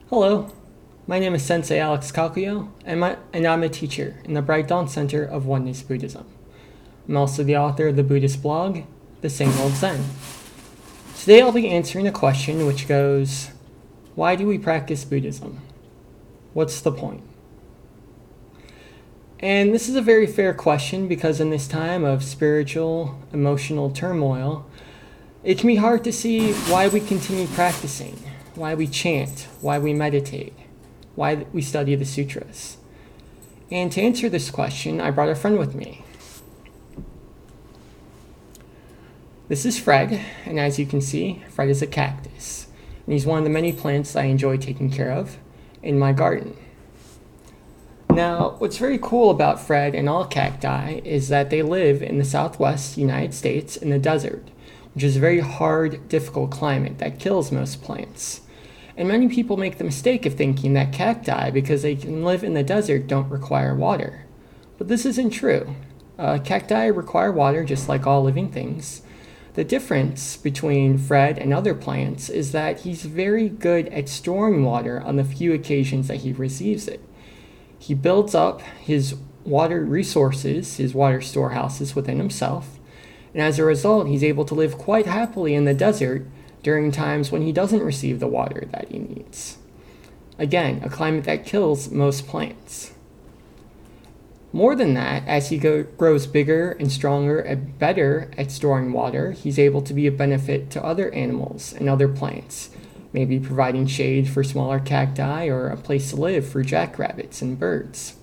Hello, my name is Sensei Alex Kakuyo, and I'm a teacher in the Bright Dawn Center of Oneness Buddhism. I'm also the author of the Buddhist blog, The Same Old Zen. Today I'll be answering a question which goes, why do we practice Buddhism? What's the point? And this is a very fair question because in this time of spiritual, emotional turmoil, it can be hard to see why we continue practicing, why we chant, why we meditate, why we study the sutras. And to answer this question, I brought a friend with me. This is Fred, and as you can see, Fred is a cactus. And he's one of the many plants I enjoy taking care of in my garden. Now, what's very cool about Fred and all cacti is that they live in the southwest United States in the desert, which is a very hard, difficult climate that kills most plants. And many people make the mistake of thinking that cacti, because they can live in the desert, don't require water. But this isn't true. Cacti require water just like all living things. The difference between Fred and other plants is that he's very good at storing water on the few occasions that he receives it. He builds up his water resources, his water storehouses within himself, and as a result, he's able to live quite happily in the desert during times when he doesn't receive the water that he needs. Again, a climate that kills most plants. More than that, as he grows bigger and stronger and better at storing water, he's able to be a benefit to other animals and other plants, maybe providing shade for smaller cacti or a place to live for jackrabbits and birds.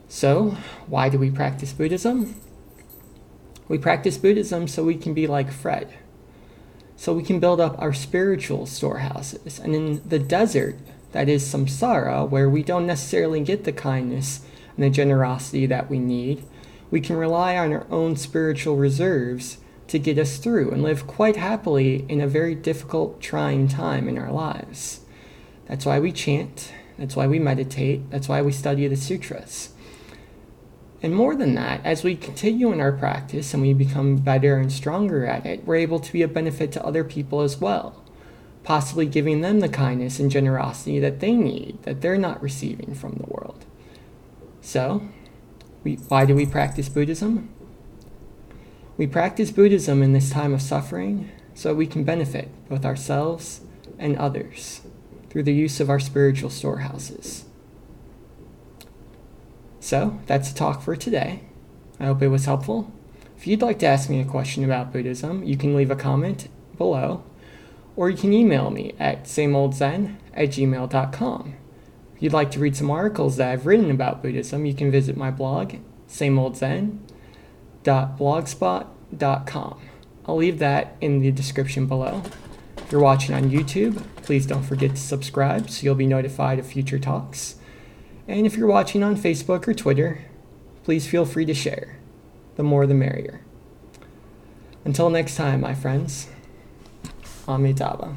So, why do we practice Buddhism? We practice Buddhism so we can be like Fred, so we can build up our spiritual storehouses. And in the desert, that is samsara, where we don't necessarily get the kindness and the generosity that we need, we can rely on our own spiritual reserves to get us through and live quite happily in a very difficult, trying time in our lives. That's why we chant, that's why we meditate, that's why we study the sutras. And more than that, as we continue in our practice and we become better and stronger at it, we're able to be a benefit to other people as well, possibly giving them the kindness and generosity that they need, that they're not receiving from the world. So, why do we practice Buddhism? We practice Buddhism in this time of suffering so we can benefit both ourselves and others through the use of our spiritual storehouses. So, that's the talk for today. I hope it was helpful. If you'd like to ask me a question about Buddhism, you can leave a comment below, or you can email me at sameoldzen@gmail.com. If you'd like to read some articles that I've written about Buddhism, you can visit my blog, sameoldzen.blogspot.com. I'll leave that in the description below. If you're watching on YouTube, please don't forget to subscribe so you'll be notified of future talks. And if you're watching on Facebook or Twitter, please feel free to share. The more the merrier. Until next time, my friends, Amitabha.